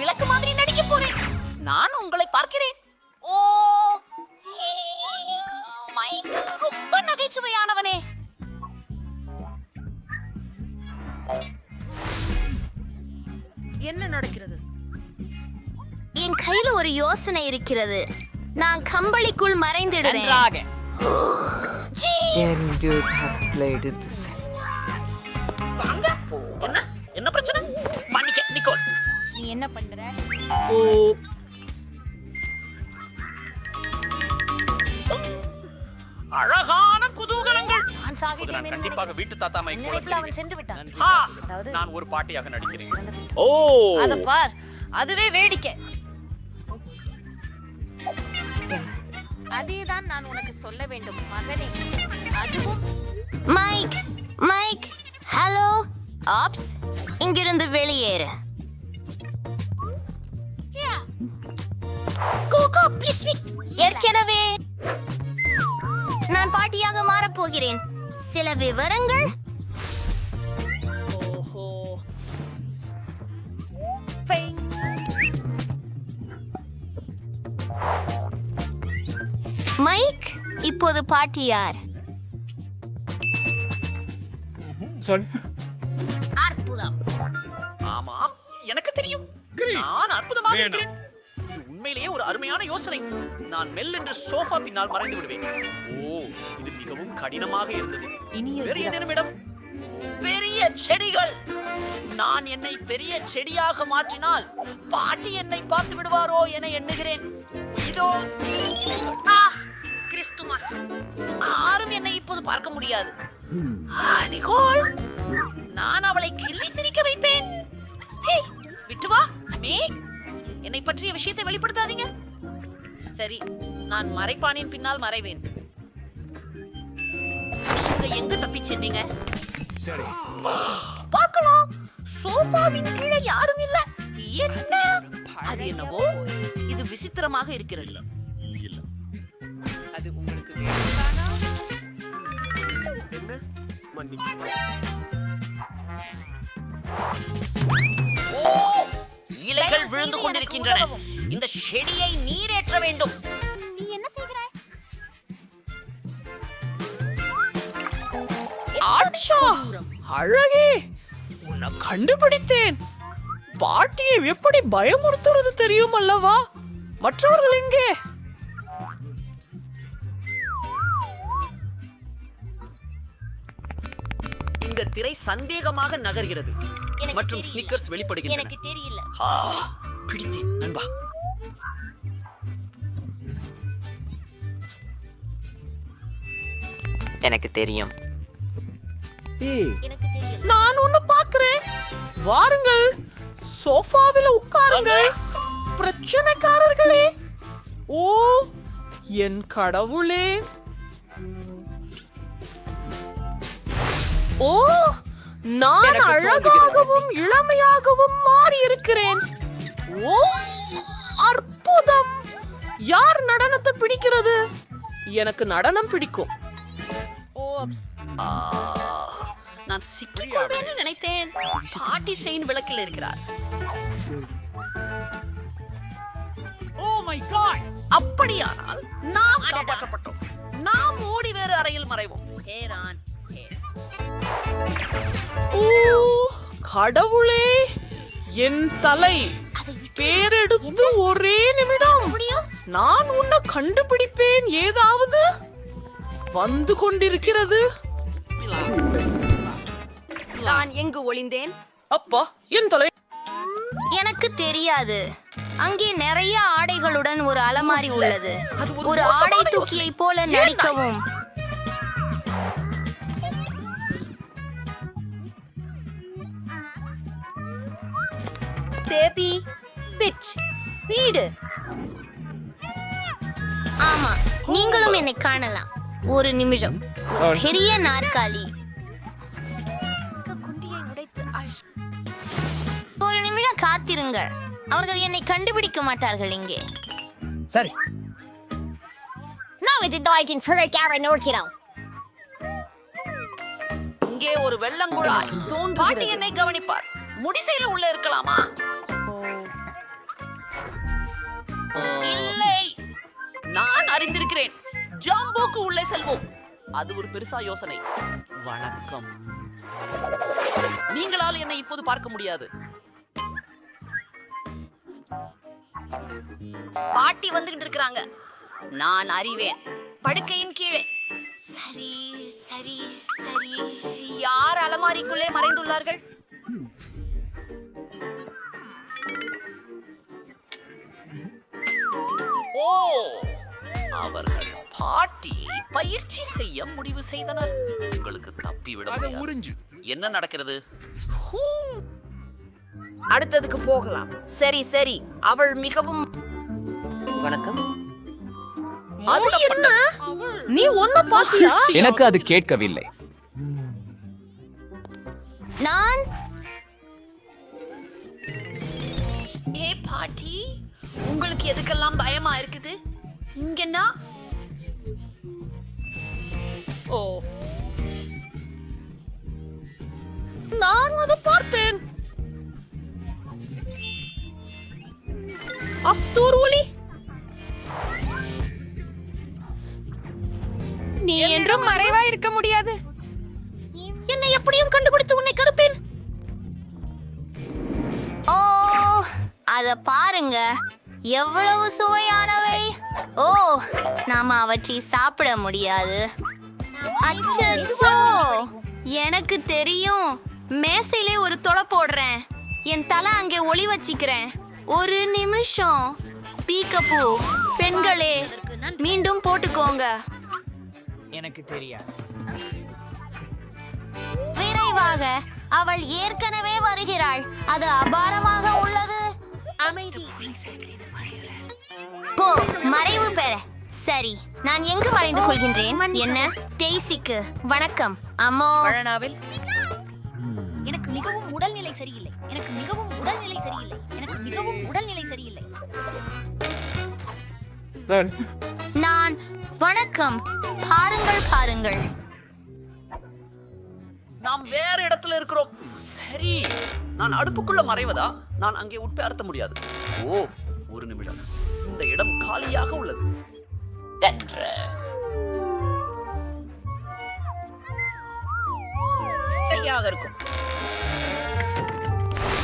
விளக்கு மாதிரி நடிக்க போறேன். நான் உங்களை பார்க்கிறேன். ஓ, மைக்கேல் ரொம்ப நகைச்சுவையானவனே. என்ன நடக்கிறது? என் கையில ஒரு யோசனை இருக்கிறது. நான் கம்பளிக்குள் மறைந்திடுறேன். வாங்க. என்ன பிரச்சனை? மன்னிக்க நிக்கோல். நீ என்ன பண்ற? ஓ, அழகான குதூகலங்கள். நான் கண்டிப்பாக வீட்டு தாத்தா அவன் சென்று விட்டான். நான் ஒரு பாட்டியாக நடிக்கிறேன். ஓ, அத பார், அதுவே வேடிக்கை. அதேதான் நான் உனக்கு சொல்ல வேண்டும் மகனே. அதுவும் மைக், மைக், ஹலோ. ஆப்ஸ், இங்கிருந்து வெளியேறு. கோகோ, ப்ளீஸ் ஏற்கனவே நான் பாட்டியாக மாறப் போகிறேன். சில விவரங்கள். ஓஹோ. மைக், இப்போது பாட்டி யார்? அற்புதம். ஆமாம், எனக்கு தெரியும். நான் அற்புதமாக இருக்கிறேன். இது உண்மையிலேயே ஒரு அருமையான யோசனை. நான் மெல்லென்று சோஃபா பின்னால் மறைந்து விடுவேன். ஓ, இது மிகவும் கடினமாக இருந்தது. வேறு ஏதேனும் இடம்? பெரிய செடிகள். நான் என்னை பெரிய செடியாக மாற்றினால் பாட்டி என்னை பார்த்து விடுவாரோ என எண்ணுகிறேன். இதோ சில இலைகள். கிறிஸ்துமஸ். யாரும் என்னை இப்போது பார்க்க முடியாது. நிகோல், நான் அவளை கிள்ளி சிரிக்க வைப்பேன். ஹே, விட்டு வா மேக். என்னை பற்றிய விஷயத்தை வெளிப்படுத்தாதீங்க. சரி, நான் மறைப்பானின் பின்னால் மறைவேன். நீங்க எங்க தப்பிச் சென்றீங்க? பார்க்கலாம். சோஃபாவின் கீழே யாரும் இல்ல. என்ன? அது என்னவோ இது விசித்திரமாக இருக்கிறது. அது உங்களுக்கு வேணும்தானா? என்ன? மன்னிப்பு. ஓ, இலைகள் விழுந்து கொண்டிருக்கின்றன. இந்த செடியை நீரேற்ற வேண்டும். நீ என்ன செய்கிறாய்? ஆட்சா, அழகே, உன்னை கண்டுபிடித்தேன். பாட்டியை எப்படி பயமுறுத்துறது தெரியும் அல்லவா? மற்றவர்கள் எங்கே? இந்த திரை சந்தேகமாக நகர்கிறது மற்றும் ஸ்னிக்கர்ஸ் வெளிப்படுகின்றன. எனக்கு தெரியல. பிடித்தேன் நண்பா. எனக்கு தெரியும். எனக்கு தெரியல. நான் ஒன்னு பார்க்கிறேன். வாருங்கள், சோஃபாவில் உட்காருங்கள். பிரச்சனைக்காரர்களே. ஓ, என் கடவுளே. ஓ, நான் அழகாகவும் இளமையாகவும் மாறி இருக்கிறேன். ஓ, அற்புதம். யார் நடனத்தை பிடிக்கிறது? எனக்கு நடனம் பிடிக்கும். நான் சிக்கிக்கொள்வேன்னு நினைத்தேன். பாட்டி செயின் விளக்கில் இருக்கிறார். அப்படியானால் நாம் காப்பாற்றப்பட்டோம். நாம் ஓடி வேறு அறையில் மறைவோம். ஹேரான், ஓ, கடவுளே, என் தலை. பேரெடுத்து ஒரே நிமிடம். நான் உன்னை கண்டுபிடிப்பேன். ஏதாவது வந்து கொண்டிருக்கிறது. நான் எங்கு ஒளிந்தேன்? அப்பா, என் தலை. எனக்கு தெரியாது. அங்கே நிறைய ஆடைகளுடன் ஒரு அலமாரி உள்ளது. ஒரு ஆடை தூக்கியை போல நடிக்கவும். பேபி பிட்ச் வீடு. ஆமா, நீங்களும் என்னை காணலாம். ஒரு நிமிஷம். ஒரு பெரிய நாற்காலி. குண்டியை உடைத்து ஒரு நிமிடம் காத்திருங்கள். அவர்கள் என்னை கண்டுபிடிக்க மாட்டார்கள். இங்கே சரி. இங்கே ஒரு வெள்ளங்குழாய். பாட்டி என்னை கவனிப்பார். முடிசையில உள்ள இருக்கலாமா? அறிந்திருக்கிறேன். ஜாம்போக்கு உள்ளே செல்வோம். அது ஒரு பெருசா யோசனை. வணக்கம். நீங்களால் என்னை இப்போது பார்க்க முடியாது. பாட்டி வந்துகிட்டு இருக்காங்க. நான் அறிவேன். படுக்கையின் கீழே. சரி சரி சரி. யார் அலமாரிக்குள்ளே மறைந்துள்ளார்கள்? ஓ, அவர்கள் பாட்டியை பயிற்சி செய்ய முடிவு செய்தனர். உங்களுக்கு தப்பிவிட முடியாது. என்ன நடக்கிறது? ஹூ. அடுத்ததுக்கு போகலாம். சரி சரி. அவள் மிகவும் வணக்கம். அது என்ன? நீ ஒன்ன பாத்தியா? எனக்கு அது கேட்கவில்லை. நான் ஏ பாட்டி, உங்களுக்கு எதுக்கெல்லாம் பயமா இருக்குது? இங்கன்னா ஓ, நான் அதை பார்த்தேன். அஃப்தூர் ஒலி. நீ என்றும் மறைவா இருக்க முடியாது. என்னை எப்படியும் கண்டுபிடித்து உன்னை கருப்பேன். ஓ, அத பாருங்க, எவ்வளவு சுவையானவை. ஓ, நாம அவற்றை சாப்பிட முடியாது. அச்சச்சோ, எனக்கு தெரியும். மேசையிலே ஒரு தொலை போடுறேன். என் தலை அங்கே ஒளி வச்சிக்கிறேன். ஒரு நிமிஷம். பீக்கப்பூ பெண்களே, மீண்டும் போட்டுக்கோங்க. எனக்கு தெரியாது. விரைவாக, அவள் ஏற்கனவே வருகிறாள். அது அபாரமாக உள்ளது. அமைதி. போ, மறைவு பெற. சரி, நான் எங்கு மறைந்து கொள்கின்றேன்? என்ன? டெய்சிக்கு வணக்கம். அம்மோ, பழனாவில் எனக்கு மிகவும் உடல்நிலை சரியில்லை. எனக்கு மிகவும் உடல்நிலை சரியில்லை. எனக்கு மிகவும் உடல்நிலை சரியில்லை. நான் வணக்கம். பாருங்கள் பாருங்கள். நாம் வேற இடத்துல இருக்கிறோம். சரி, நான் அடுப்புக்குள்ள மறைவதா? நான் அங்கே உட்பேர்த்த முடியாது. ஓ, ஒரு நிமிடம். இந்த இடம் காலியாக உள்ளது. சரியாக இருக்கும்.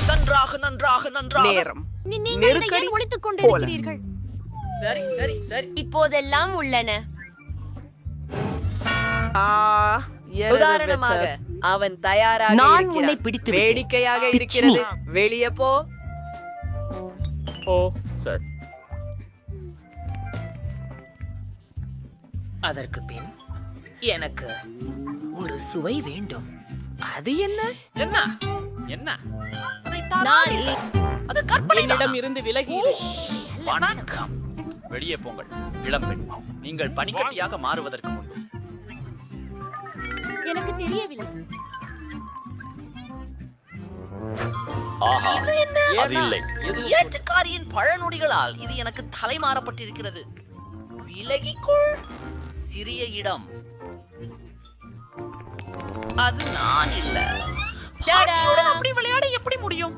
நன்றாக நன்றாக நன்றாக. நேரம் நெருக்கடி ஒழித்துக் கொண்டிருக்கிறீர்கள். சரி சரி சரி. இப்போதெல்லாம் உள்ளன. உதாரணமாக அவன் தயாராக நான் உன்னை பிடித்து வேடிக்கையாக இருக்கிறது. வெளியே போ. ஓ, சரி. அதற்கு பின் எனக்கு ஒரு சுவை வேண்டும். அது என்ன? என்ன என்ன? அதை தானாக இல்லை. அது கற்பனை. என்னிடம் இருந்து விலகி. வணக்கம். வெளியே போங்கள் இளம்பெண். நீங்கள் பனிக்கட்டியாக மாறுவதற்கு முன்பு. எனக்கு தெரியவில்லை. ஆஹா, இது என்ன? அது இல்லை. இது ஏற்றுக்காரியின் பழநொடிகளால் இது எனக்கு தலைமாறப்பட்டிருக்கிறது. விலகிக்கொள். சிறிய இடம். அது நான் இல்ல. பாட்டியுடன் அப்படி விளையாட எப்படி முடியும்?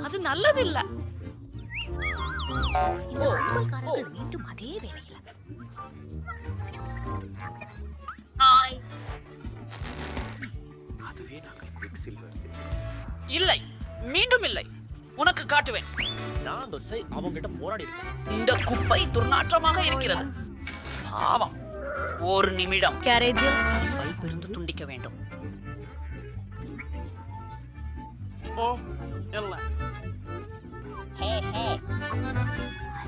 அது நல்லது இல்ல. மீண்டும் அதே வேலையில. இல்லை, மீண்டும் இல்லை. உனக்கு காட்டுவேன். அவங்கிட்ட போராடி இந்த குப்பை துர்நாற்றமாக இருக்கிறது. பாவம். ஒரு நிமிடம். கேரேஜில் பல்பிருந்து துண்டிக்க வேண்டும். ஓ, இல்ல.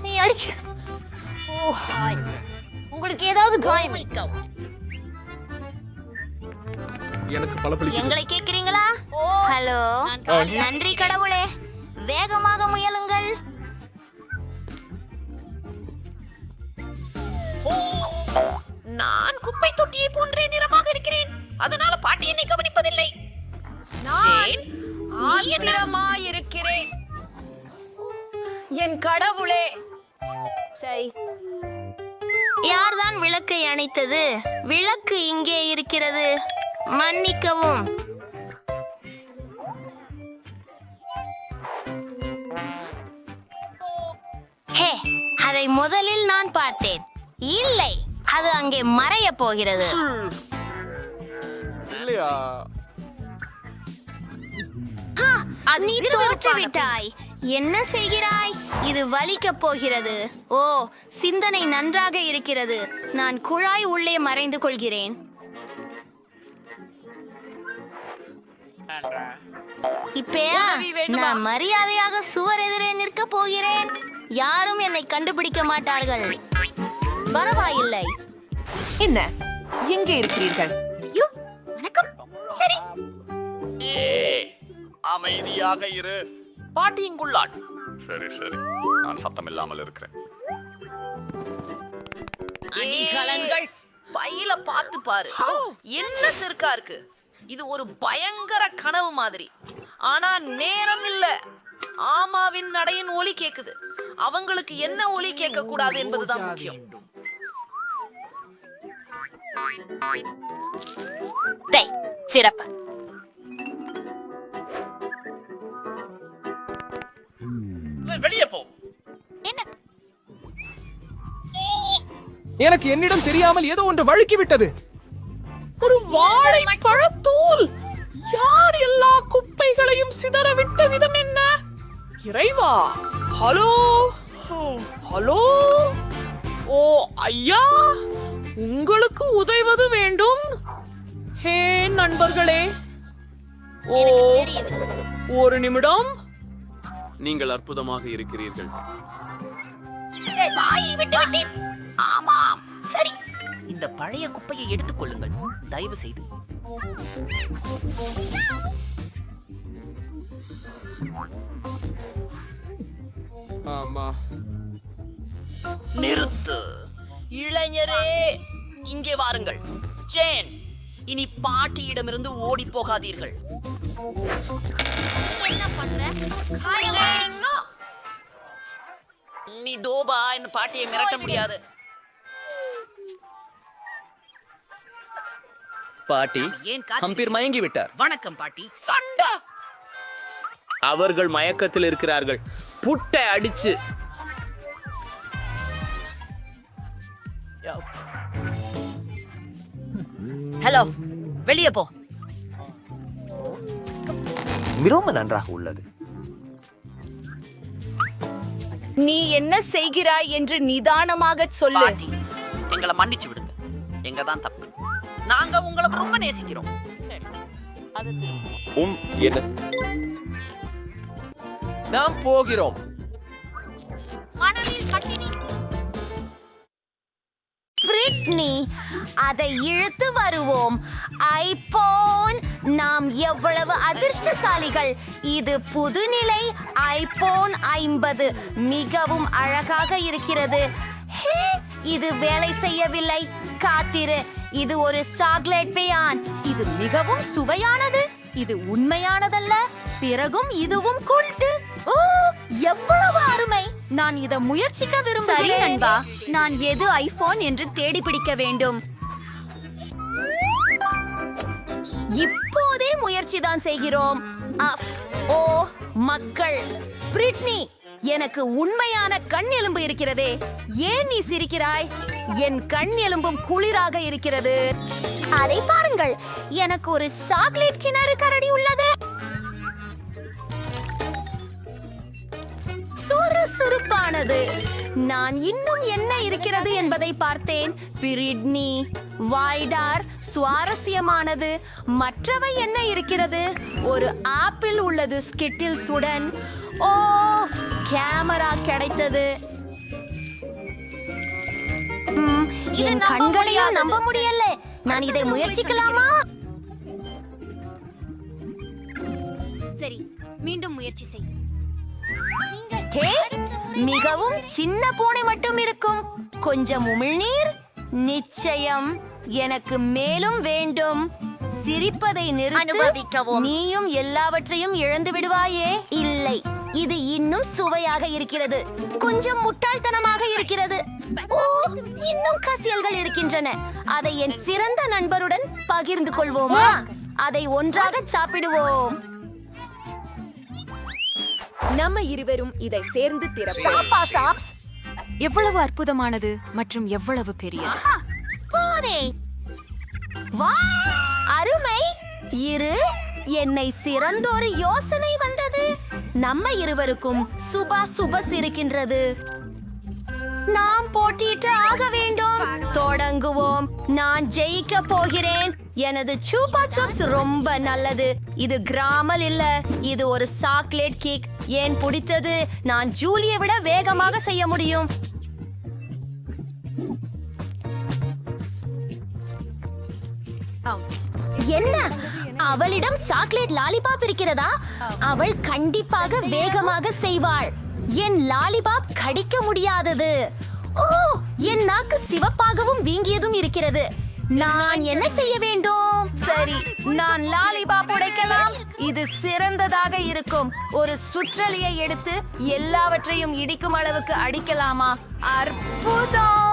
நீ அடிக்க. ஓ, உங்களுக்கு ஏதாவது காயம்? எங்களை கேக்குறீங்களா? ஹலோ, நன்றி கடவுளே. வேகமாக முயலுங்கள். ஓ, நான் குப்பை தொட்டியை போன்றே நிறமாக இருக்கிறேன். அதனால பாட்டி என்னை கவனிப்பதில்லை. நான் ஆத்திரமாயிருக்கிறேன். என் கடவுளே. சரி, யார்தான் விளக்கை அணைத்தது? விளக்கு இங்கே இருக்கிறது. மன்னிக்கவும். ஹே, அதை முதலில் நான் பார்த்தேன். இல்லை, அது அங்கே மறைய போகிறது. நீ தோற்று விட்டாய். என்ன செய்கிறாய்? இது வலிக்கப் போகிறது. ஓ, சிந்தனை நன்றாக இருக்கிறது. நான் குழாய் உள்ளே மறைந்து கொள்கிறேன். இப்பயா நான் மரியாதையாக சுவர் எதிரே நிற்க போகிறேன். யாரும் என்னை கண்டுபிடிக்க மாட்டார்கள். பரவாயில்லை. என்ன, எங்கே இருக்கிறீர்கள்? வணக்கம். சரி, அமைதியாக இரு. பாட்டி இங்குள்ளாள். சரி சரி, நான் சத்தம் இல்லாமல் இருக்கிறேன். அணிகலன்கள் பையில பார்த்து பாரு. என்ன சிறுக்கா இருக்கு. இது ஒரு பயங்கர கனவு மாதிரி. ஆனா நேரம் இல்ல. ஆமாவின் நடையின் ஒலி கேக்குது. அவங்களுக்கு என்ன ஒலி கேட்க கூடாது என்பதுதான் முக்கியம். சிறப்பு. வெளியே போ. எனக்கு என்னிடம் தெரியாமல் ஏதோ ஒன்று வழுக்கி விட்டது. ஒரு வாழைப்பழத்தூள். யார் எல்லா குப்பைகளையும் சிதறவிட்ட விதம் என்ன? இறைவா. Hello hello. ஓ ஐயா, உங்களுக்கு உதவுவது வேண்டும். ஹே நண்பர்களே. ஓ, ஒரு நிமிடம். நீங்கள் அற்புதமாக இருக்கிறீர்கள். ஆமாம், சரி. இந்த பழைய குப்பையை எடுத்துக் கொள்ளுங்கள், தயவு செய்து. ஆமா, நிறுத்து. இளைஞரே, இங்கே வாருங்கள். ஜேன், இனி பாட்டியிடமிருந்து ஓடி போகாதீர்கள். என்ன பண்ற? நீ தோபா, என்ன பாட்டியை மிரட்ட முடியாது. பாட்டி, ஏன் காத்திருக்க- ஹம்பீர் மயங்கி விட்டார். வணக்கம் பாட்டி. சண்டா. அவர்கள் மயக்கத்தில் இருக்கிறார்கள். புட்டை அடிச்சு. ஹலோ, வெளியே போ. மிகவும் நன்றாக உள்ளது. நீ என்ன செய்கிறாய் என்று நிதானமாக சொல்லு. பாட்டி, எங்களை மன்னிச்சு விடுங்க. எங்க தான் தப்பு. நாங்க உங்களை ரொம்ப நேசிக்கிறோம். என்ன? நாம் போகிறோம். மணலில் பட்டினி. பிரிட்னி, அதை இழுத்து வருவோம். ஐபோன், நாம் எவ்வளவு அதிர்ஷ்டசாலிகள். இது புதுநிலை ஐபோன் 50. மிகவும் அழகாக இருக்கிறது. ஹே, இது வேலை செய்யவில்லை. காத்திரு, இது ஒரு சாக்லேட் பேயான். இது மிகவும் சுவையானது. இது உண்மையானதல்ல. பிறகும் இதுவும் கூல்ட்டு. ஓ, எவ்வளவு அருமை. நான் இதை முயற்சிக்க விரும்புகிறேன். சரி நண்பா, நான் எது ஐபோன் என்று தேடி பிடிக்க வேண்டும். இப்போதே முயற்சி தான் செய்கிறோம். ஓ மக்கள், பிரிட்னி, எனக்கு உண்மையான கண் எலும்பு இருக்கிறதே. ஏன் நீ சிரிக்கிறாய்? என் கண் எலும்பும் குளிராக இருக்கிறது. அதை பாருங்கள், எனக்கு ஒரு சாக்லேட் கிணறு கரடி உள்ளது. சுறுசுறுப்பானது. நான் இன்னும் என்ன இருக்கிறது என்பதை பார்த்தேன். பிரிட்னி, வைடார், சுவாரஸ்யமானது. மற்றவை என்ன இருக்கிறது? ஒரு ஆப்பிள் உள்ளது ஸ்கிட்டில்ஸ் உடன். ஓ, கேமரா கிடைத்தது. என் கண்களையும் நம்ப முடியல. நான் இதை முயற்சிக்கலாமா? சரி, மீண்டும் முயற்சி செய். ஹே, மிகவும் சின்ன பூனை மட்டும் இருக்கும். கொஞ்சம் உமிழ்நீர். நிச்சயம், எனக்கு மேலும் வேண்டும். சிரிப்பதை நிறுத்து. அனுபவிக்கவும். நீயும் எல்லாவற்றையும் இழந்து விடுவாயே. இல்லை, இது இன்னும் சுவையாக இருக்கிறது. கொஞ்சம் முட்டாள்தனமாக இருக்கிறது. ஓ, இன்னும் கசியல்கள் இருக்கின்றன. அதை என் சிறந்த நண்பருடன் பகிர்ந்து கொள்வோமா? அதை ஒன்றாக சாப்பிடுவோம். நம்ம இருவரும் இதை சேர்ந்து திறப்போம். சாப்பா சாப்ஸ், எவ்வளவு அற்புதமானது மற்றும் எவ்வளவு பெரியது. போதே வா அருமை. என்னை சிறந்தொரு யோசனை வந்தது. நம்ம இருவருக்கும் சுபஸ் இருக்கின்றது. நாம் போட்டியிட்டு ஆக வேண்டும். தொடங்குவோம். நான் ஜெயிக்க போகிறேன். எனது சூப்பா சாப்ஸ் ரொம்ப நல்லது. இது கிராமல் இல்ல, இது ஒரு சாக்லேட் கேக். ஏன் பிடித்தது? நான் ஜூலியை விட வேகமாக செய்ய முடியும். என்ன அவளிடம் சாக்லேட் லாலிபாப் இருக்கிறதா? அவள் கண்டிப்பாக வேகமாக செய்வாள். என் லாலிபாப் கடிக்க முடியாதது. ஓ, என் நாக்கு சிவப்பாகவும் வீங்கியதும் இருக்கிறது. நான் என்ன செய்ய வேண்டும்? சரி, நான் லாலிபாப் உடைக்கலாம். இது சிறந்ததாக இருக்கும். ஒரு சுற்றலியை எடுத்து எல்லாவற்றையும் இடிக்கும் அளவுக்கு அடிக்கலாமா? அற்புதம்.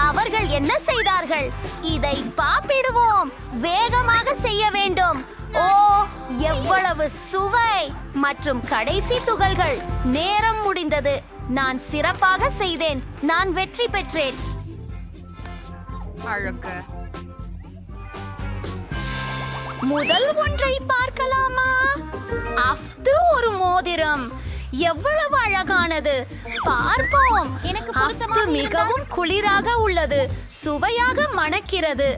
அவர்கள் என்ன செய்தார்கள்? இதை பாப்பிடுவோம். வேகமாக செய்ய வேண்டும். ஓ, எவ்வளவு சுவை! மற்றும் கடைசி துகள்கள். நேரம் முடிந்தது. நான் சிறப்பாக செய்தேன். நான் வெற்றி பெற்றேன். முதல் ஒன்றை பார்க்கலாமா? அஃது ஒரு மோதிரம். எவ்வளவு அழகானது! பார்ப்போம். எனக்கு அஃது பொருத்தமாக மிகவும் குளிராக உள்ளது. சுவையாக மணக்கிறது.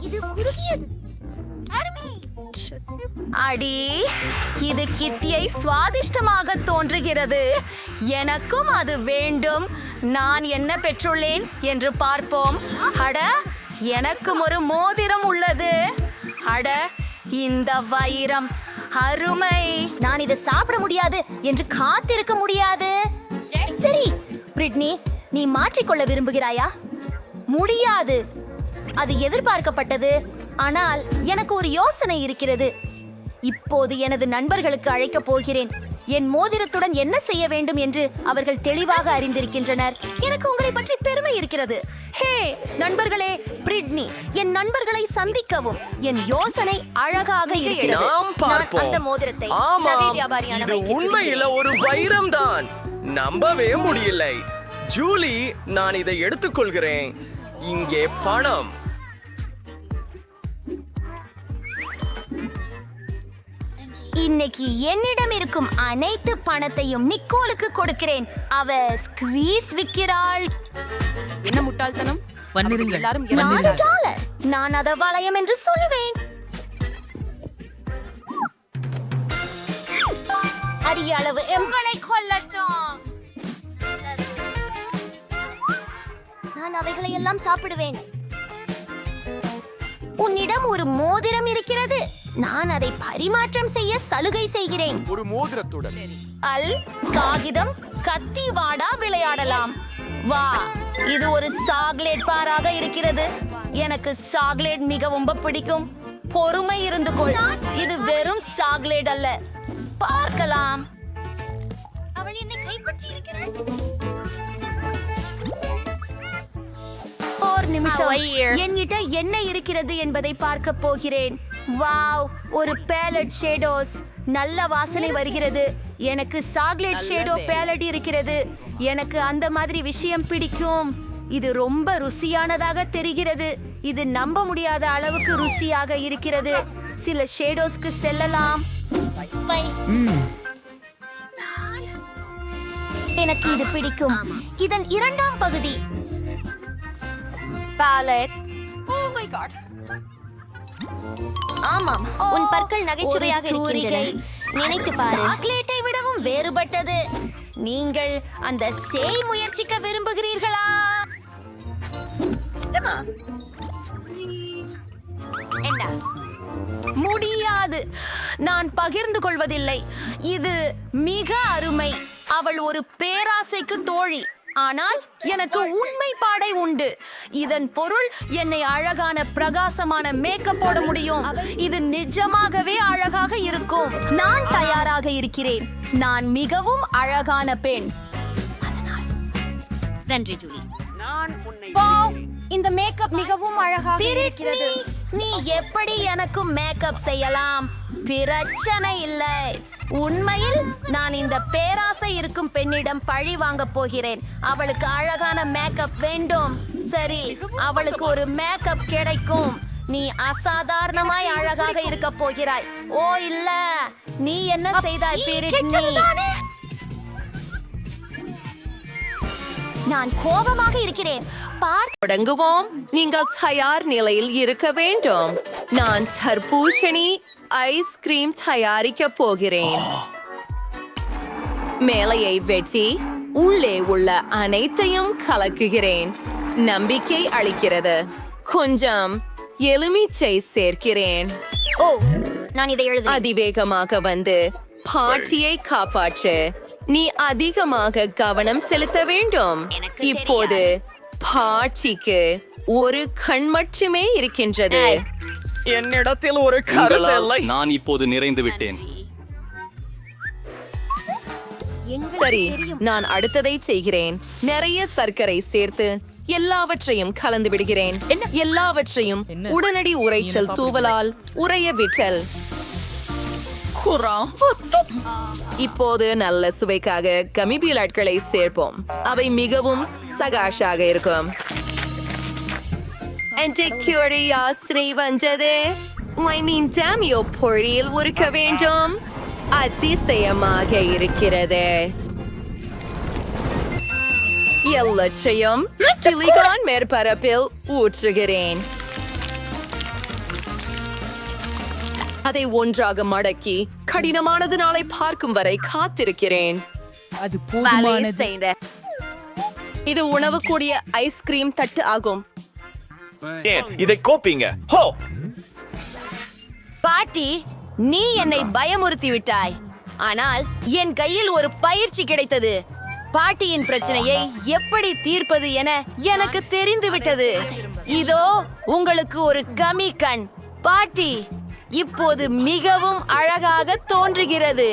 இது குறுகியது. அருமை. அடி, இது கித்தியை சுவாதிஷ்டமாக தோன்றுகிறது. எனக்கும் அது வேண்டும். நான் என்ன பெற்றுள்ளேன் என்று பார்ப்போம். அட, எனக்கும் ஒரு மோதிரம் உள்ளது. அட, இந்த வைரம் அருமை. நான் இதை சாப்பிட முடியாது என்று காத்திருக்க முடியாது. சரி பிரிட்னி, நீ மாற்றிக்கொள்ள விரும்புகிறாயா? முடியாது. அது எதிர்பார்க்கப்பட்டது. ஆனால் எனக்கு ஒரு யோசனை இருக்கிறது. இப்போது எனது நண்பர்களுக்கு அழைக்கப் போகிறேன். என் மோதிரத்துடன் என்ன செய்ய வேண்டும் என்று அவர்கள் தெளிவாக அறிந்திருக்கின்றனர். எனக்கு உங்களை பற்றி பெருமை இருக்கிறது. ஹே நண்பர்களே, பிரிட்னி, என் நண்பர்களை சந்திக்கவும். என் யோசனை அழகாக இருக்கிறது. நான் அந்த மோதிரத்தை நகை வியாபாரியான இது உண்மையில ஒரு வைரம் தான். நம்பவே முடியலை. ஜூலி, நான் இதை எடுத்துக்கொள்கிறேன். இங்கே பணம். இன்னைக்கு என்னிடம் இருக்கும் அனைத்து பணத்தையும் நிக்கோலுக்கு கொடுக்கிறேன். அவ ஸ்குவீஸ் விற்கிறாள். என்ன முட்டாள்தனம்! எல்லாரும் $4. நான் அத வளையம் என்று சொல்லுவேன். அரிய அளவு எம்களை கொல்லட்டும். நான் அவைகளை எல்லாம் சாப்பிடுவேன். உன்னிடம் ஒரு மோதிரம் இருக்கிறது. நான் அதை பரிமாற்றம் செய்ய சலுகை செய்கிறேன். ஒரு மோதிரத்துடன் காகிதம், கத்தி, வாடா விளையாடலாம். வா, இது ஒரு சாக்லேட் பாராக இருக்கிறது. எனக்கு சாக்லேட் மிகவும் பிடிக்கும். பொறுமை இருந்து கொள். இது வெறும் சாக்லேட் அல்ல. பார்க்கலாம். அவள் என்னை கைப்பற்றி இருக்கிறாள். ஒரு நிமிஷம். என்கிட்ட என்ன இருக்கிறது என்பதை பார்க்க போகிறேன். வாவ், ஒரு பேலட் ஷேடோஸ். நல்ல வாசனை வருகிறது. எனக்கு சாக்லேட் ஷேடோ பேலட் இருக்கிறது. எனக்கு அந்த மாதிரி விஷயம் பிடிக்கும். இது ரொம்ப ருசியானதாக தெரிகிறது. இது நம்ப முடியாத அளவுக்கு ருசியாக இருக்கிறது. சில ஷேடோஸ்க்கு செல்லலாம். எனக்கு இது பிடிக்கும். இதன் இரண்டாம் பகுதி பேலட். ஆமாம், உன் பற்கள் நகைச்சுவையாக இருக்கின்றன. நினைத்து பாரு. சாக்லேட்டை விடவும் வேறுபட்டது. நீங்கள் அந்த சேய் முயற்சிக்க விரும்புகிறீர்களா? முடியாது. நான் பகிர்ந்து கொள்வதில்லை. இது மிக அருமை. அவள் ஒரு பேராசைக்கு தோழி. ஆனால் எனக்கு உண்மை பாடை உண்டு. இதன் பொருள் என்னை அழகான பிரகாசமான மேக்கப் போட முடியும். இது நிஜமாகவே அழகாக இருக்கும். நான் தயாராக இருக்கிறேன். நான் மிகவும் அழகான பெண். நன்றி ஜூலி. இந்த மேக்கப் மிகவும் அழகாக இருக்கிறது. நீ எப்படி எனக்கு மேக்கப் செய்யலாம்? பிரச்சனை இல்லை. உண்மையில் நான் இந்த பேராசை இருக்கும் பெண்ணிடம் பழி வாங்க போகிறேன். அவளுக்கு அழகான மேக்கப் வேண்டும். சரி, அவளுக்கு ஒரு மேக்கப் கிடைக்கும். நீ அசாதாரணமாய் அழகாக இருக்க போகிறாய். ஓ இல்ல, நீ என்ன செய்தாய் பிரிட்னி? நான் கோபமாக இருக்கிறேன். தொடங்குவோம். நீங்கள் தயார் நிலையில் இருக்க வேண்டும். நான் தர்பூசணி ஐஸ்கிரீம் தயாரிக்க போகிறேன். மேலையை வெட்டி உள்ளே உள்ள அனைத்தையும் கலக்குகிறேன். நம்பிக்கை அளிக்கிறது. கொஞ்சம் எலுமிச்சை சேர்க்கிறேன். ஓ, நான் இதை எழுத அதிவேகமாக வந்து பாட்டியை காப்பாற்று. நீ அதிகமாக கவனம் செலுத்த வேண்டும். இப்போது பாட்டிக்கு ஒரு கண் மட்டுமே இருக்கின்றது. என்னிடத்தில் ஒரு கருத்து இல்லை. நான் இப்போது நிறைந்து விட்டேன். சரி, நான் அடுத்ததை செய்கிறேன். நிறைய சர்க்கரை சேர்த்து எல்லாவற்றையும் கலந்து விடுகிறேன். எல்லாவற்றையும் உடனடி உரைச்சல் தூவலால் உறைய விட்டல். இப்போது நல்ல சுவைக்காக கமிபிலாட்களை சேர்ப்போம். அவை மிகவும் சகாஷாக இருக்கும். யோசனை வந்தது. டேமியோ பொழியில் உருக்க வேண்டும். அதிசயமாக இருக்கிறது. எல்லாத்தையும் சிலிகான் மேற்பரப்பில் ஊற்றுகிறேன். அதை ஒன்றாக மடக்கி கடினமானது நாளை பார்க்கும் வரை காத்திருக்கிறேன். அது இது உணவு கூடிய ஐஸ்கிரீம் தட்டு ஆகும். இதை கோப்பிங்க. ஹோ, பாட்டி, நீ என்னை பயமுறுத்தி விட்டாய். ஆனால் என் கையில் ஒரு பயிற்சி கிடைத்தது. பாட்டியின் பிரச்சனையை எப்படி தீர்ப்பது என எனக்கு தெரிந்து விட்டது. இதோ உங்களுக்கு ஒரு கமி கண். பாட்டி இப்போது மிகவும் அழகாக தோன்றுகிறது.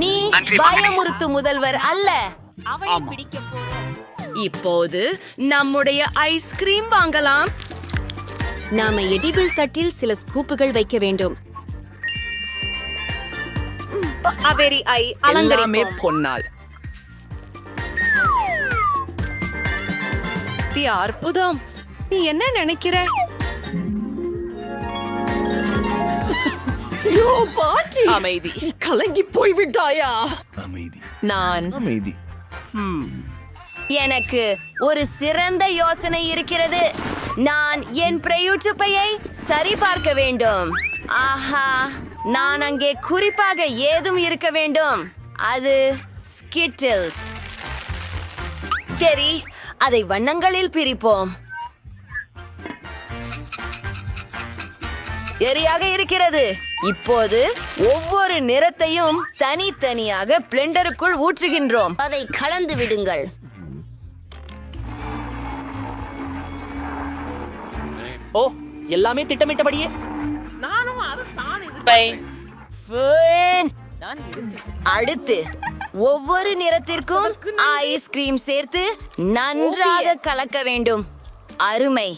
நீ பயமுறுத்து முதல்வர் அல்ல. இப்போது நம்முடைய ஐஸ்கிரீம் வாங்கலாம். நாம எடிபிள் தட்டில் சில ஸ்கூப்புகள் வைக்க வேண்டும். அவேரி ஐ எல்லாமே பொன்னால். அற்புதம். நீ என்ன நினைக்கிற? அமைதி. கலங்கி போய்விட்டாயா? நான் எனக்கு ஒரு சிறந்த யோசனை இருக்கிறது. நான் என் பிரயூட்டுப்பையை சரிபார்க்க வேண்டும். ஆஹா, நான் அங்கே குறிப்பாக ஏதும் இருக்க வேண்டும். அது ஸ்கிட்டில்ஸ். சரி, அதை வண்ணங்களில் பிரிப்போம். சரியாக இருக்கிறது. இப்போது ஒவ்வொரு நிறத்தையும் தனித்தனியாக பிளெண்டருக்குள் ஊற்றுகின்றோம். அதை கலந்து விடுங்கள். ஓ, எல்லாமே திட்டமிட்டபடியே. அடுத்து ஒவ்வொரு நிறத்திற்கும் ஐஸ்கிரீம் சேர்த்து நன்றாக கலக்க வேண்டும். அருமை.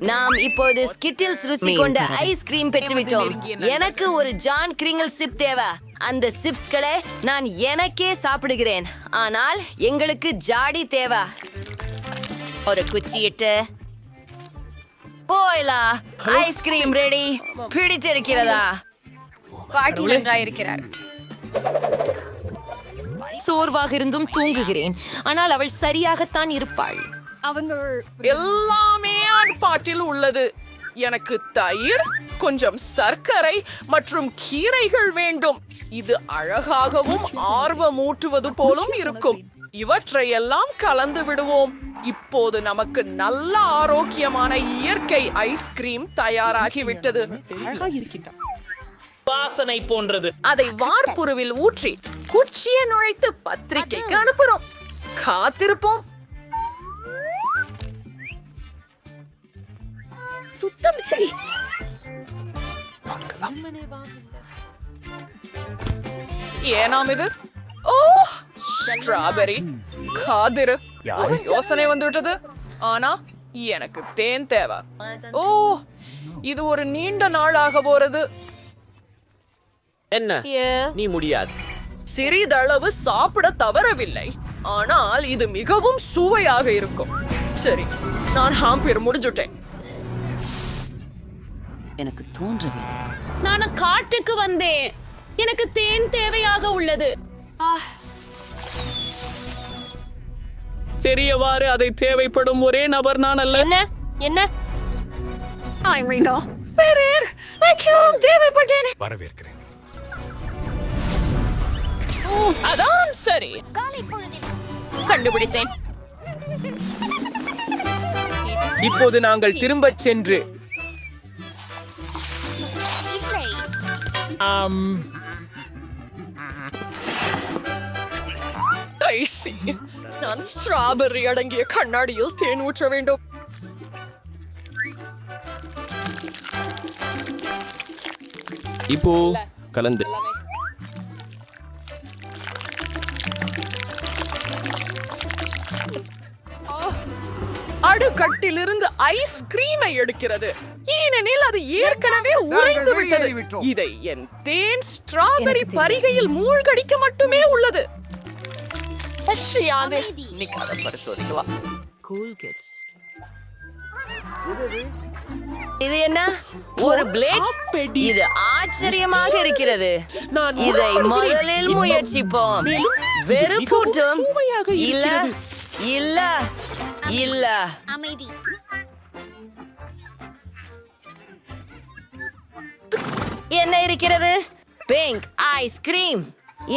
நாம் இப்போது ஸ்கிட்டில்ஸ் ருசி கொண்ட ஐஸ்கிரீம் பெற்றுவிட்டோம். எனக்கு ஒரு ஜான் கிரிங்கிள் சிப் தேவை. அந்த சிப்ஸ்களை நான் எனக்கே சாப்பிடுகிறேன். ஆனால் எங்களுக்கு ஜாடி தேவை. ஒரு குச்சியிட்டு போய்லா. Ice cream ready. பிடித்திருக்கிறதா? பாட்டி நன்றாயிருக்கிறார். சோர்வாக இருந்தும் தூங்குகிறேன். ஆனால் அவள் சரியாகத்தான் இருப்பாள். எல்லாமே பாட்டில் உள்ளது. எனக்கு தயிர், கொஞ்சம் சர்க்கரை மற்றும் கீரைகள் வேண்டும். இது அழகாகவும் ஆர்வமூட்டுவது போலும் இருக்கும். இவற்றையெல்லாம் கலந்து விடுவோம். இப்போது நமக்கு நல்ல ஆரோக்கியமான இயற்கை ஐஸ்கிரீம் தயாராகிவிட்டது. வாசனை போன்றது. அதை வார்ப்புருவில் ஊற்றி குச்சியை நுழைத்து பத்திரிகைக்கு அனுப்புறோம். காத்திருப்போம். சுத்தம் செய். ஏனாம் இது? ஓ, ஸ்ட்ராபெரி. காதிரு. ஒரு யோசனை வந்து விட்டது. ஆனா எனக்கு தேன் தேவை. ஓ, இது ஒரு நீண்ட நாளாக போறது. என்ன நீ முடியாது. சிறிதளவு சாப்பிட தவறவில்லை, ஆனால் இது மிகவும் சுவையாக இருக்கும். சரி, நான் ஹாம்பீர் முடிஞ்சுட்டேன். எனக்கு தோன்றவில்லை. நான் காட்டுக்கு வந்தேன். எனக்கு தேன் தேவையாக உள்ளது. தெரியவாறு அதை தேவைப்படும் ஒரே நபர் நான் அல்ல. என்ன என்ன தேவைப்பட்டேன். வரவேற்கிறேன். அதான் சரி, காலை பொழுதில் கண்டுபிடித்தேன். இப்போது நாங்கள் திரும்பச் சென்று இல்லை. ஐசி, நான் ஸ்ட்ராபெர்ரி அடங்கிய கண்ணாடியில் தேன் ஊற்ற வேண்டும். இப்போ கலந்து அடுக்கட்டிலிருந்து ஐஸ்கிரீமை எடுக்கிறது, ஏனெனில் அது ஏற்கனவே உறைந்து விட்டது. இதை என் தேன் ஸ்ட்ராபெர்ரி பரிகையில் மூழ்கடிக்க மட்டுமே உள்ளது. ஷியாது, இன்னைக்கு அதை பரிசோதிக்கலாம். இது என்ன, ஒரு பிளேட்? இது ஆச்சரியமாக இருக்கிறது. இதை முதலில் முயற்சிப்போம். வெறுப்பூட்டும். இல்ல இல்ல இல்ல. அமைதி. என்ன இருக்கிறது? Pink ice cream.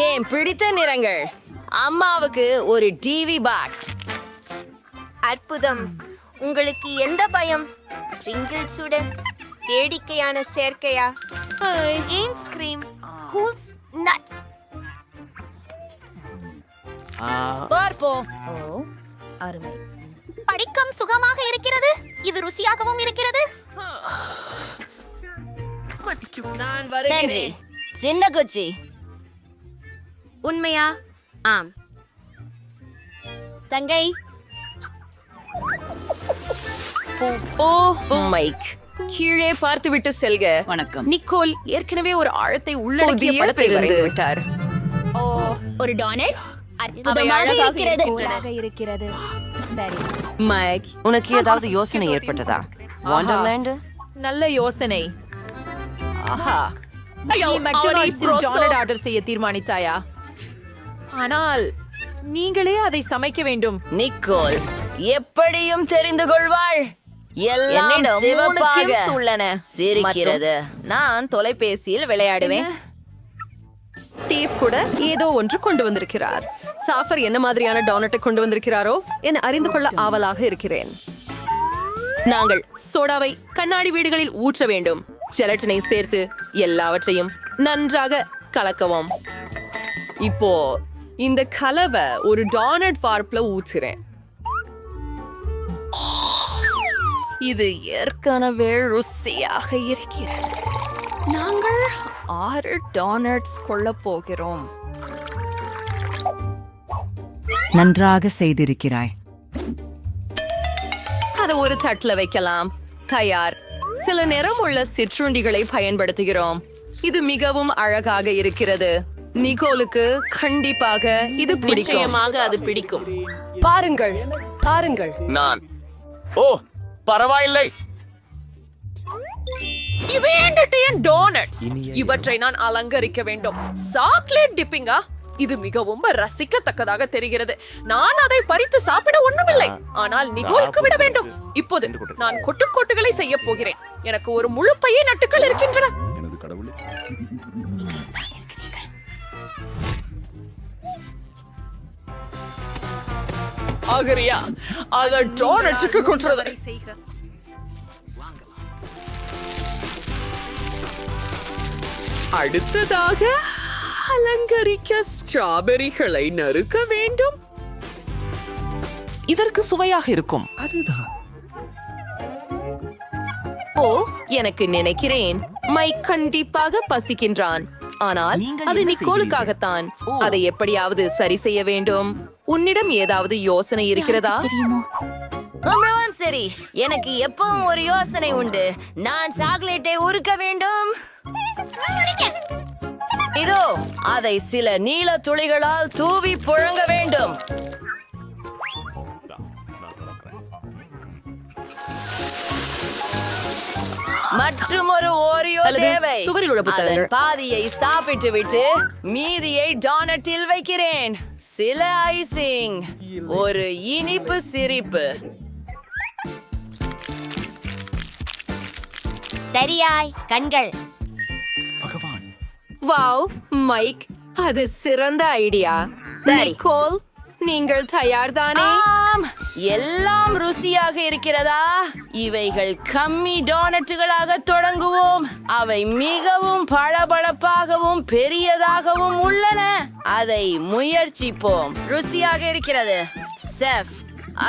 ஏன் பிடித்த நிறங்கள். அம்மாவுக்கு ஒரு டிவி பாக்ஸ். அற்புதம். உங்களுக்கு எந்த பயம்? ரிங்கிள் சுடன் வேடிக்கையான சேர்க்கையா? Ice cream, cools, nuts. பார்ப்போம். அருமை. படிக்கம் சுகமாக இருக்கிறது. இது ருசியாகவும் இருக்கிறது. நன்றி சின்ன குச்சி. உண்மையா? ஆம். தங்கை. மைக் கீழே பார்த்துவிட்டு செல்க. வணக்கம். நிக்கோல் ஏற்கனவே ஒரு ஆழத்தை உள்ளடக்கிய படத்தை வரைந்து விட்டார். ஒரு டோனட் அற்புதமாக இருக்கிறது. சரி. மைக், உனக்கு ஏதாவது யோசனை ஏற்பட்டதா? வண்டர்லாண்ட் நல்ல யோசனை. ஆஹா, ஆர்டர் செய்ய தீர்மானித்தாயா? ஆனால் நீங்களே அதை சமைக்க வேண்டும். நிக்கோல் எப்படியும் தெரிந்து கொள்வாள். எல்லாம் சிவப்பாக உள்ளன. சிரிக்கிறது. நான் தொலைபேசியில் விளையாடுவேன். ஸ்டீவ் கூட ஏதோ ஒன்று கொண்டு வந்திருக்கிறார். சாஃபர் என்ன மாதிரியான டோனட்டை கொண்டு வந்திருக்கிறாரோ என அறிந்து கொள்ள ஆவலாக இருக்கிறேன். நாங்கள் சோடாவை கண்ணாடி வீடுகளில் ஊற்ற வேண்டும். ஜெலட்டினை சேர்த்து எல்லாவற்றையும் நன்றாக கலக்கவும். இப்போ இந்த கலவை ஒரு டோனட் வார்ப்ல ஊற்றுறேன். இது ஏற்கனவே ருசியாக இருக்கிறது. நாங்கள் 6 டோனட்ஸ் கொள்ள போகிறோம். நன்றாக செய்திருக்கிறாய். அதை ஒரு தட்டுல வைக்கலாம். தயார். சில நிறமுள்ள சிற்றுண்டிகளை பயன்படுத்துகிறோம். இது மிகவும் அழகாக இருக்கிறது. நிக்கோலுக்கு கண்டிப்பாக இது பிடிக்கும். நிச்சயமாக அது பிடிக்கும். பாருங்கள் பாருங்கள். நான் ஓ பரவாயில்லை. டோனட்ஸ் இவற்றை நான் அலங்கரிக்க வேண்டும். சாக்லேட் டிப்பிங்கா? இது மிகவும் ரசிக்கத்தக்கதாக தெரிகிறது. நான் அதை பறித்து சாப்பிட ஒண்ணுமில்லை, ஆனால் நிகோலுக்கு விட வேண்டும். இப்போது நான் கொட்டுக்கோட்டுகளை செய்ய போகிறேன். எனக்கு ஒரு முழு பையை நட்டுக்கள் இருக்கின்றன. எனது கடவுளே. ஆகரியா அத டோனட்டுக்கு கொட்டுறது. அடுத்ததாக அலங்கரிக்க ஸ்ட்ராபெரிகளை நறுக்க வேண்டும். இதற்கு சுவையாக இருக்கும். அதுதான் ஓ, எனக்கு நினைக்கிறேன் மைக் கண்டிப்பாக பசிக்கின்றான். ஆனால் அது நிக்கோலுக்காகத்தான். அதை எப்படியாவது சரி செய்ய வேண்டும். உன்னிடம் ஏதாவது யோசனை இருக்கிறதா? தெரியுமோ, அவ்வளவுதான் சரி. எனக்கு எப்பவும் ஒரு யோசனை உண்டு. நான் சாக்லேட்டை உருக்க வேண்டும். இதோ அதை சில நீல துளிகளால் தூவி புழங்க வேண்டும். மற்றும் ஒரு ஓரியோ அல்லது தேவை. சுவரில் உள்ள புத்தகங்கள். அதன் பாதியை சாப்பிட்டு விட்டு மீதியை டோனட்டில் வைக்கிறேன். சில ஐசிங், ஒரு இனிப்பு சிரிப்பு. சரியாய் கண்கள். வாவ் மைக், அது சிறந்த ஐடியா. நிக்கோல், நீங்கள் தயார்தானே? ஆம், எல்லாம் ருசியாக இருக்கிறதா? இவைகள் கம்மி டோனட்டுகளாக தொடங்குவோம். அவை மிகவும் பளபளப்பாகவும் பெரியதாகவும் உள்ளன. அதை முயற்சிப்போம். ருசியாக இருக்கிறது. செஃப்,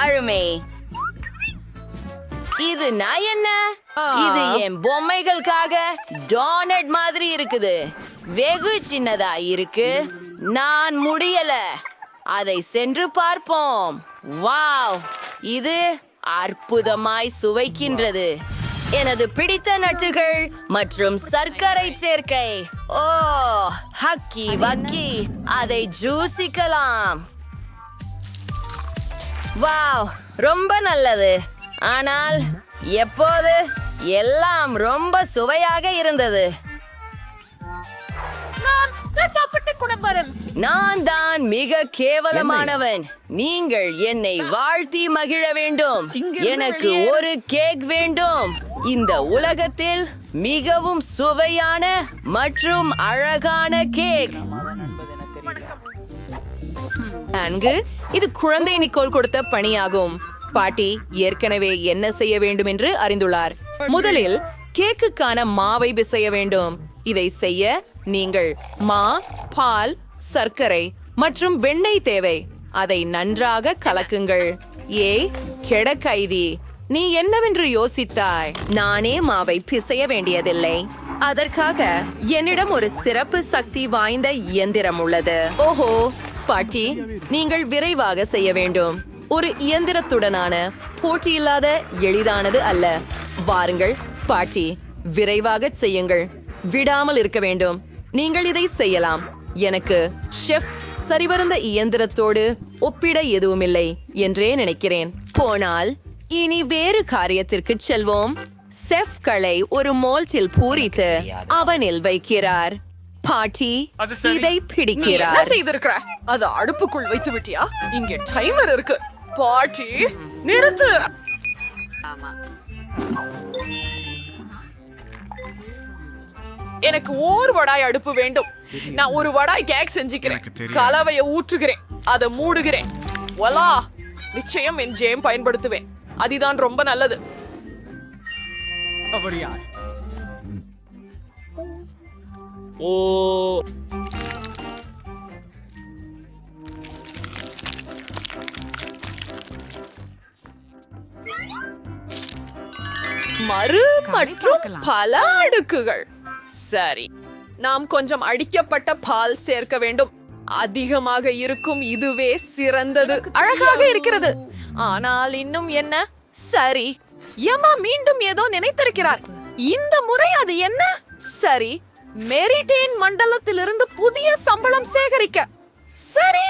அருமை. இது நான் என்ன? இது என் பொம்மைகளுக்காக டோனட் மாதிரி இருக்குது. வெகு சின்னதா இருக்கு. நான் முடியல. அதை சென்று பார்ப்போம். வாவ், இது அற்புதமாய் சுவைக்கின்றது. எனது பிடித்த நட்டுகள் மற்றும் சர்க்கரை சேர்க்கை. ஓ, ஹக்கி வக்கி, அதை ஜூசிக்கலாம். வாவ், ரொம்ப நல்லது. ஆனால் எப்போது எல்லாம் ரொம்ப சுவையாக இருந்தது. நான் தான் மிக கேவலமானவன். நீங்கள் என்னை வாழ்த்தி மகிழ வேண்டும். எனக்கு ஒரு கேக் வேண்டும். இந்த உலகத்தில் மிகவும் சுவையான மற்றும் அழகான கேக். நான்கு, இது குழந்தை நிக்கோல் கொடுத்த பணியாகும். பாட்டி ஏற்கனவே என்ன செய்ய வேண்டும் என்று அறிந்துள்ளார். முதலில் கேக்குக்கான மாவை பிசைய வேண்டும். இதை செய்ய நீங்கள் மா, பால், சர்க்கரை மற்றும் வெண்ணெய் தேவை. அதை நன்றாக கலக்குங்கள். கெடக்கைதி, நீ என்னவென்று யோசித்தாய்? நானே மாவை பிசைய வேண்டியதில்லை. அதற்காக என்னிடம் ஒரு சிறப்பு சக்தி வாய்ந்த இயந்திரம் உள்ளது. ஓஹோ பாட்டி, நீங்கள் விரைவாக செய்ய வேண்டும். ஒரு இயந்திரத்துடனான போட்டியில்லாத எளிதானது அல்ல. வாருங்கள் பாட்டி, விரைவாக செய்யுங்கள். விடாமல் இருக்க வேண்டும். நீங்கள் இதை செய்யலாம். எனக்கு ஷெஃப்ஸ் சரிவருந்த இயந்திரத்தோடு ஒப்பிட எதுவுமில்லை என்றே நினைக்கிறேன். போனால் இனி வேறு காரியத்திற்கு செல்வோம். செஃப்களை ஒரு மோல்டில் பூரித்து அவனில் வைக்கிறார். பாட்டி இதை பிடிக்கிறார். செய்திருக்கிற அது அடுப்புக்குள் வைத்து விட்டியா? இங்கே டைமர் இருக்கு. பாட்டி நிறுத்து. எனக்கு ஓர் வடாய் அடுப்பு வேண்டும். நான் ஒரு வடாய் கேக் செஞ்சுக்கிறேன். கலவையை ஊற்றுகிறேன். அதை மூடுகிறேன். வலா, நிச்சயம் என் ஜேம் பயன்படுத்துவேன். அதுதான் ரொம்ப நல்லது. மறு மற்றும் பல அடுக்குகள். சரி, நாம் கொஞ்சம் அடிக்கப்பட்ட பால் சேர்க்க வேண்டும். அதிகமாக இருக்கும். இதுவே சிறந்தது. அழகாக இருக்கிறது. ஆனால் இன்னும் என்ன? சரி, எம்மா மீண்டும் ஏதோ நினைத்திருக்கிறார். இந்த முறை அது என்ன? சரி, மெரிடேன் மண்டலத்திலிருந்து புதிய சம்பளம் சேகரிக்க. சரி,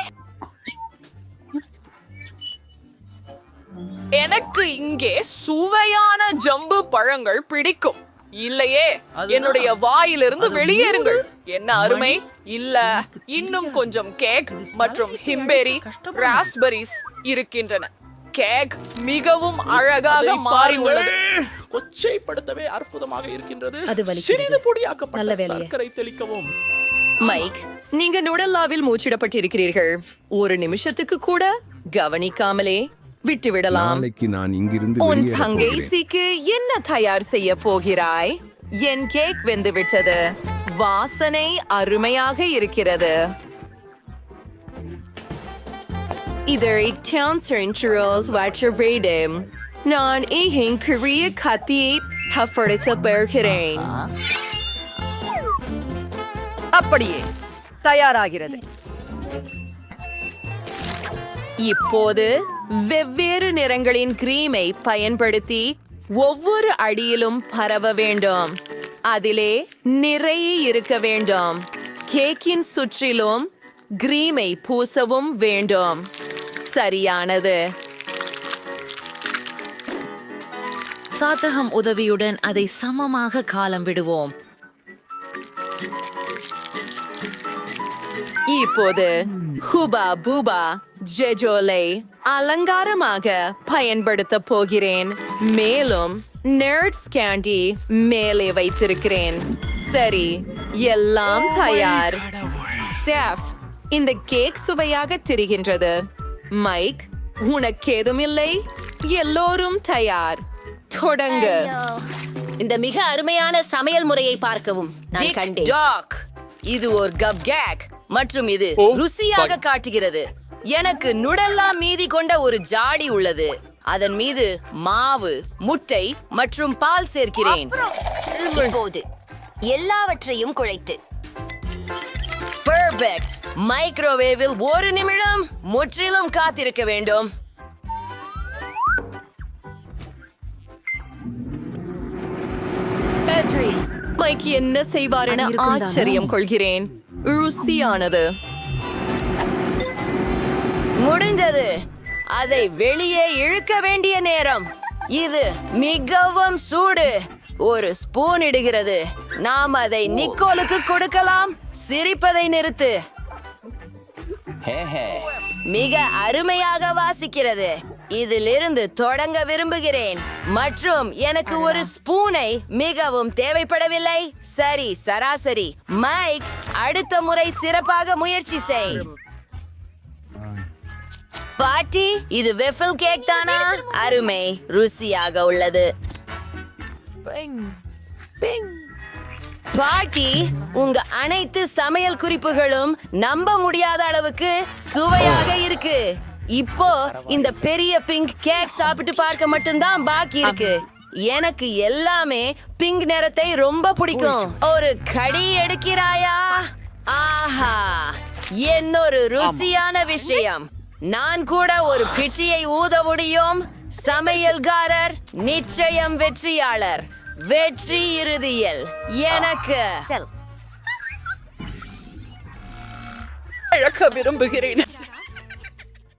எனக்கு இங்கே சுவையான ஜம்பு பழங்கள் பிடிக்கும். இல்லையே, என்னுடைய வாயிலிருந்து வெளியேறுங்கள். என்ன அருமை. இல்ல, இன்னும் கொஞ்சம் கேக் மற்றும் ஹிம்பேரி, ராஸ்பெரிஸ் இருக்கின்றன. கேக் மிகவும் அழகாக மாறி உள்ளது. கொச்சைப்படுத்தவே அற்புதமாக இருக்கின்றது. அது சிறிது பொடியாக்கப்பட்ட சர்க்கரை தெளிக்கவும். மைக், நீங்க நுடல்லாவில் மூச்சிடப்பட்டிருக்கிறீர்கள். ஒரு நிமிஷத்துக்கு கூட கவனிக்காமலே விட்டுவிடலாம். நான் இங்கிருந்து உன் தங்கைசிக்கு என்ன தயார் செய்ய போகிறாய்? என் கேக் வெந்து விட்டது. வாசனை அருமையாக இருக்கிறது. இதை டவுன்ஸ் வாற்ற வேண்டும். நான் என் கிரிய கத்தியை ஹஃபடித்த பெறுகிறேன். அப்படியே தயாராகிறது. இப்போது வெவ்வேறு நிறங்களின் கிரீமை பயன்படுத்தி ஒவ்வொரு அடியிலும் பரவ வேண்டும். அதிலே நிறைய இருக்க வேண்டும். கேக்கின் சுற்றிலும் கிரீமை பூசவும் வேண்டும். சரியானது. சாதகம் உதவியுடன் அதை சமமாக காலம் விடுவோம். இப்போது ஹுபா பூபா ஜெஜோலை அலங்காரமாக பயன்படுத்த போகிறேன். மேலும் நெர்ட்ஸ் கேண்டி மேலே வைத்திருக்கிறேன். சரி, எல்லாம் தயார். செஃப், இந்த கேக் சுவையாக தெரிகின்றது. மைக், உனக்கு ஏதுமில்லை? எல்லோரும் தயார். தொடங்கு. இந்த மிக அருமையான சமையல் முறையை பார்க்கவும் நான் கண்டேன். டாக், இது ஒரு கப் கேக் மற்றும் இது ருசியாக காட்டுகிறது. எனக்கு நுடல்லா மீதி கொண்ட ஒரு ஜாடி உள்ளது. அதன் மீது மாவு, முட்டை மற்றும் பால் சேர்க்கிறேன். இப்போது எல்லாவற்றையும் குழைத்து பெர்ஃபெக்ட். மைக்ரோவேவில் 1 நிமிடம் முற்றிலும் காத்திருக்க வேண்டும். மைக் என்ன செய்வார் என ஆச்சரியம் கொள்கிறேன். ருசியானது. முடிந்தது. அதை வெளியே இழுக்க வேண்டிய நேரம். இது மிகவும் சூடு. ஒரு ஸ்பூன் இடுகிறது. நாம் அதை நிக்கோலுக்கு கொடுக்கலாம். சிரிப்பதை நிறுத்து. மிக அருமையாக வாசிக்கிறது. இதிலிருந்து தொடங்க விரும்புகிறேன் மற்றும் எனக்கு ஒரு ஸ்பூனை மிகவும் தேவைப்படவில்லை. சரி, சராசரி. மைக், அடுத்த முறை சிறப்பாக முயற்சி செய். பாட்டி, இது வெஃபில் கேக் தானா? அருமை, ருசியாக உள்ளது. பாட்டி, உங்க அனைத்து சமையல் குறிப்புகளும் நம்ப முடியாத அளவுக்கு சுவையாக இருக்கு. இப்போ இந்த பெரிய பிங்க் கேக் சாப்பிட்டு பார்க்க மட்டும்தான் பாக்கி இருக்கு. எனக்கு எல்லாமே பிங்க் நிறத்தை ரொம்ப பிடிக்கும். ஒரு கடி எடுக்கிறாயா? ஆஹா, என்னொரு ருசியான விஷயம். நான் கூட ஒரு பிச்சியை ஊத முடியும். சமையல்காரர் நிச்சயம் வெற்றியாளர். வெற்றி இறுதியில் எனக்கு. இழக்க விரும்புகிறேன்.